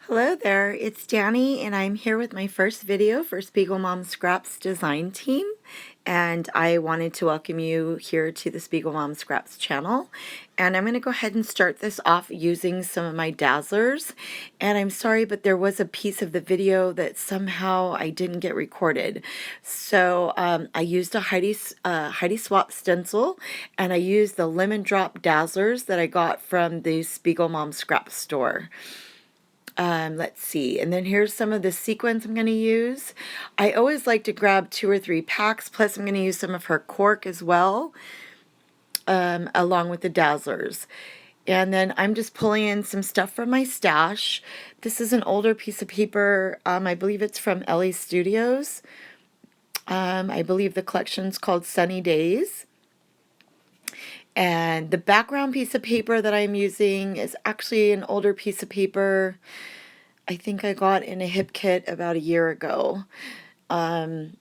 Hello there, it's Danny, and I'm here with my first video for Spiegel Mom Scraps design team. And I wanted to welcome you here to the Spiegel Mom Scraps channel. And I'm going to go ahead and start this off using some of my dazzlers. And I'm sorry, but there was a piece of the video that somehow I didn't get recorded. So I used a Heidi Swap stencil, and I used the Lemon Drop dazzlers that I got from the Spiegel Mom Scraps store. Let's see, and then here's some of the sequins I'm going to use. I always like to grab 2 or 3 packs, plus I'm going to use some of her cork as well, along with the dazzlers. And then I'm just pulling in some stuff from my stash. This is an older piece of paper. I believe it's from Elle'sStudios. I believe the collection's called Sunny Days. And the background piece of paper that I'm using is actually an older piece of paper I think I got in a hip kit about a year ago. Again,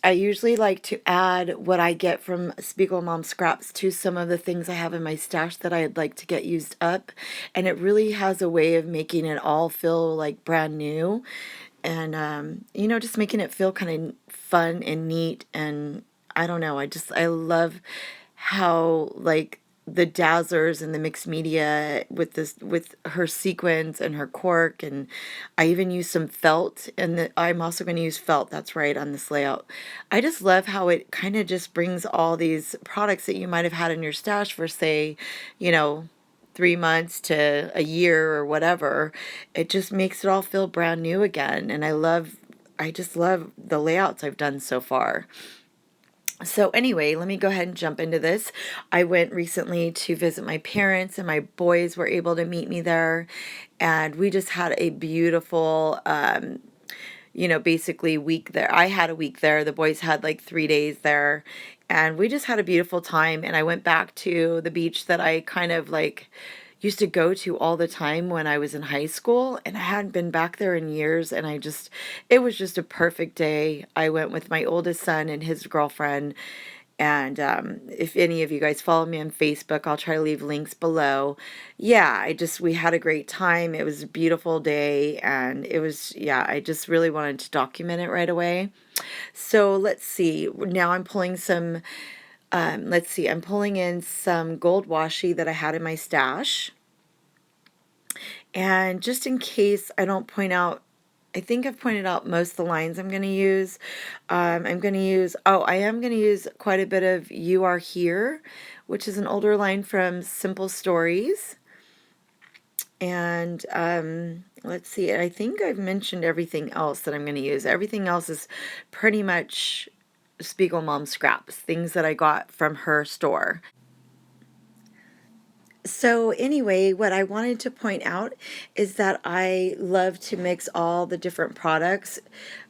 I usually like to add what I get from Spiegel Mom Scraps to some of the things I have in my stash that I'd like to get used up. And it really has a way of making it all feel like brand new. And, just making it feel kind of fun and neat. And I don't know, I love how, like, the dazzlers and the mixed media with her sequins and her cork, and I even use some felt, and I'm also going to use felt, that's right, on this layout. I just love how it kind of just brings all these products that you might have had in your stash for, say, 3 months to a year or whatever. It just makes it all feel brand new again, and I just love the layouts I've done so far. So anyway, let me go ahead and jump into this. I went recently to visit my parents, and my boys were able to meet me there, and we just had a beautiful basically week there. I had a week there. The boys had like 3 days there, and we just had a beautiful time. And I went back to the beach that I kind of like used to go to all the time when I was in high school, and I hadn't been back there in years, and it was just a perfect day. I went with my oldest son and his girlfriend, and if any of you guys follow me on Facebook, I'll try to leave links below. Yeah, we had a great time. It was a beautiful day, and I just really wanted to document it right away. So let's see. Now I'm pulling I'm pulling in some gold washi that I had in my stash. And just in case I don't point out, I think I've pointed out most of the lines I'm going to use. I am going to use quite a bit of You Are Here, which is an older line from Simple Stories. And let's see, I think I've mentioned everything else that I'm going to use. Everything else is pretty much Spiegel Mom Scraps, things that I got from her store. So anyway, what I wanted to point out is that I love to mix all the different products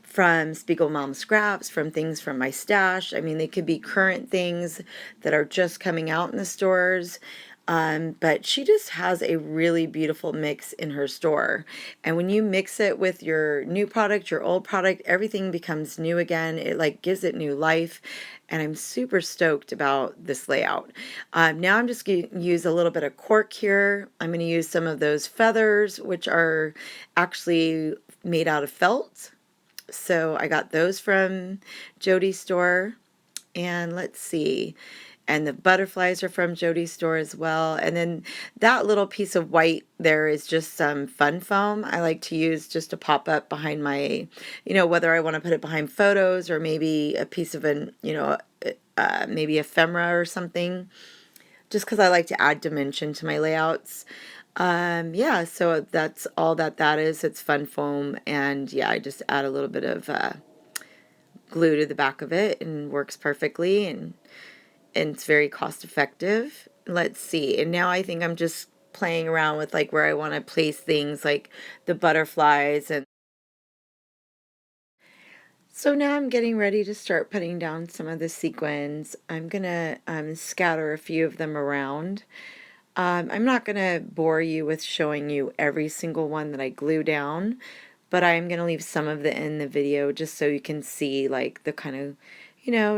from Spiegel Mom Scraps, from things from my stash. I mean, they could be current things that are just coming out in the stores. But she just has a really beautiful mix in her store. And when you mix it with your new product, your old product, everything becomes new again. It like gives it new life. And I'm super stoked about this layout. Now I'm just going to use a little bit of cork here. I'm going to use some of those feathers, which are actually made out of felt. So I got those from Jody's store. And let's see. And the butterflies are from Jody's store as well. And then that little piece of white there is just some fun foam I like to use just to pop up behind my, whether I want to put it behind photos or maybe a piece of maybe ephemera or something, just because I like to add dimension to my layouts. Yeah, so that's all that is. It's fun foam, and yeah, I just add a little bit of glue to the back of it, and works perfectly, and it's very cost effective. Let's see, and now I think I'm just playing around with like where I want to place things, like the butterflies. And so now I'm getting ready to start putting down some of the sequins. I'm gonna scatter a few of them around. I'm not gonna bore you with showing you every single one that I glue down, but I'm gonna leave some of it in the video just so you can see like the kind of,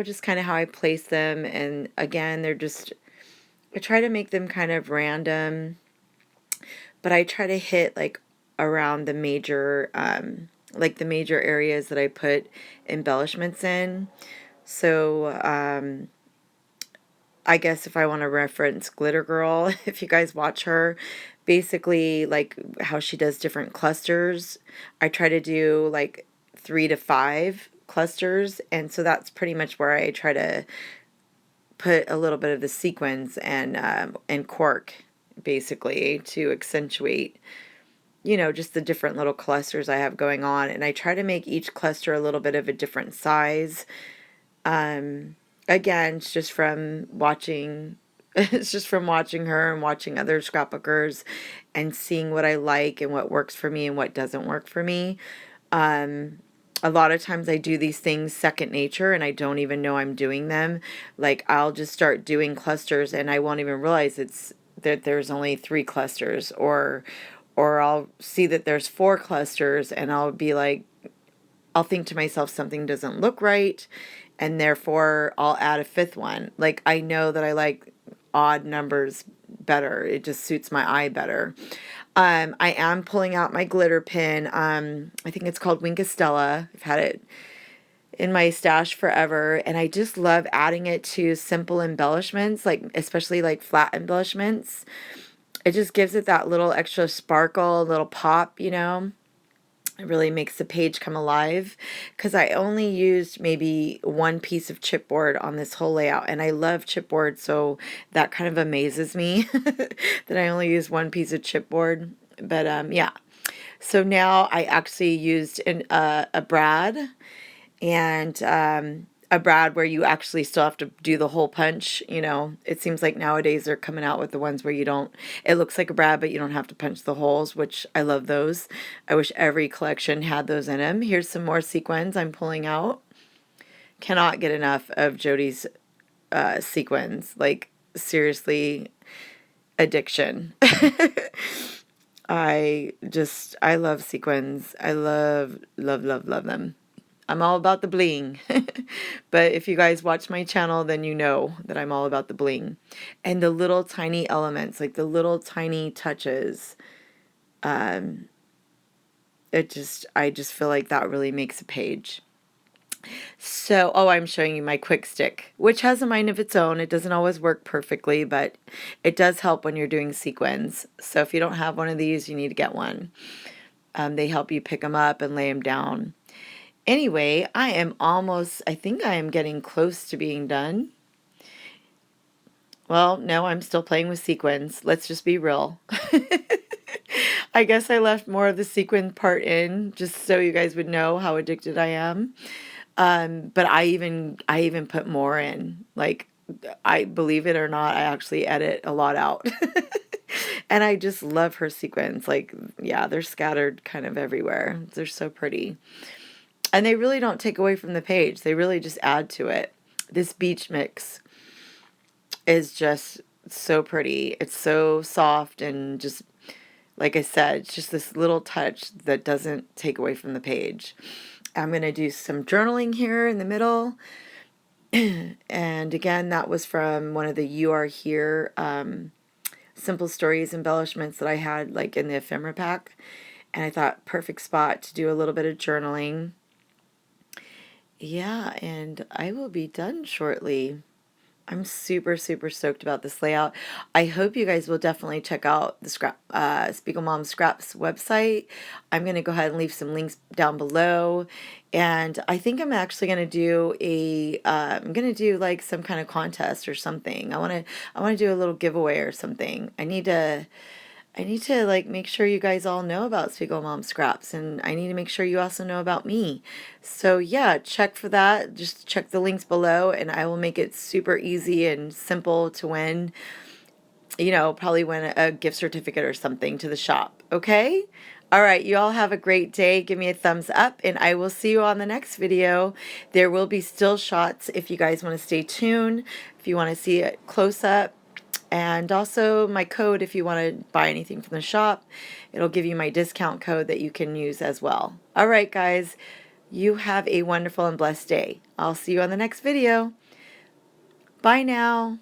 just kind of how I place them. And again, I try to make them kind of random, but I try to hit like around the major areas that I put embellishments in. So, I guess if I want to reference Glitter Girl, if you guys watch her, basically like how she does different clusters, I try to do like 3 to 5 clusters, and so that's pretty much where I try to put a little bit of the sequins and cork, basically to accentuate, you know, just the different little clusters I have going on, and I try to make each cluster a little bit of a different size. Again, it's just from watching it's just from watching her and watching other scrapbookers and seeing what I like and what works for me and what doesn't work for me. A lot of times I do these things second nature and I don't even know I'm doing them. Like I'll just start doing clusters and I won't even realize it's that there's only 3 clusters, or I'll see that there's 4 clusters and I'll think to myself something doesn't look right, and therefore I'll add a 5th one. Like I know that I like odd numbers better. It just suits my eye better. I am pulling out my glitter pin. I think it's called Winkastella. I've had it in my stash forever, and I just love adding it to simple embellishments, like especially like flat embellishments. It just gives it that little extra sparkle, a little pop, you know. It really makes the page come alive, because I only used maybe 1 piece of chipboard on this whole layout, and I love chipboard, so that kind of amazes me that I only used 1 piece of chipboard. But yeah, so now I actually used a brad, and a brad where you actually still have to do the hole punch. You know, it seems like nowadays they're coming out with the ones where you don't, it looks like a brad, but you don't have to punch the holes, which I love those. I wish every collection had those in them. Here's some more sequins I'm pulling out. Cannot get enough of Jody's sequins. Like, seriously, addiction. I love sequins. I love, love, love, love them. I'm all about the bling. But if you guys watch my channel, then you know that I'm all about the bling. And the little tiny elements, like the little tiny touches. I just feel like that really makes a page. So, oh, I'm showing you my quick stick, which has a mind of its own. It doesn't always work perfectly, but it does help when you're doing sequins. So if you don't have one of these, you need to get one. They help you pick them up and lay them down. Anyway, I think I am getting close to being done. Well, no, I'm still playing with sequins. Let's just be real. I guess I left more of the sequin part in just so you guys would know how addicted I am. But I even put more in. Like, I believe it or not, I actually edit a lot out. And I just love her sequins. Like, yeah, they're scattered kind of everywhere. They're so pretty. And they really don't take away from the page. They really just add to it. This beach mix is just so pretty. It's so soft and just, like I said, it's just this little touch that doesn't take away from the page. I'm going to do some journaling here in the middle. And again, that was from one of the You Are Here Simple Stories embellishments that I had like in the ephemera pack. And I thought perfect spot to do a little bit of journaling. Yeah, and I will be done shortly. I'm super, super stoked about this layout. I hope you guys will definitely check out the Spiegel Mom Scraps website. I'm going to go ahead and leave some links down below. And I think I'm actually going to do I'm going to do like some kind of contest or something. I want to do a little giveaway or something. I need to like make sure you guys all know about Spiegel Mom Scraps, and I need to make sure you also know about me. So yeah, check for that. Just check the links below, and I will make it super easy and simple to win. You know, probably win a gift certificate or something to the shop. Okay? All right, you all have a great day. Give me a thumbs up, and I will see you on the next video. There will be still shots if you guys want to stay tuned, if you want to see it close up. And also my code if you want to buy anything from the shop. It'll give you my discount code that you can use as well. All right, guys. You have a wonderful and blessed day. I'll see you on the next video. Bye now.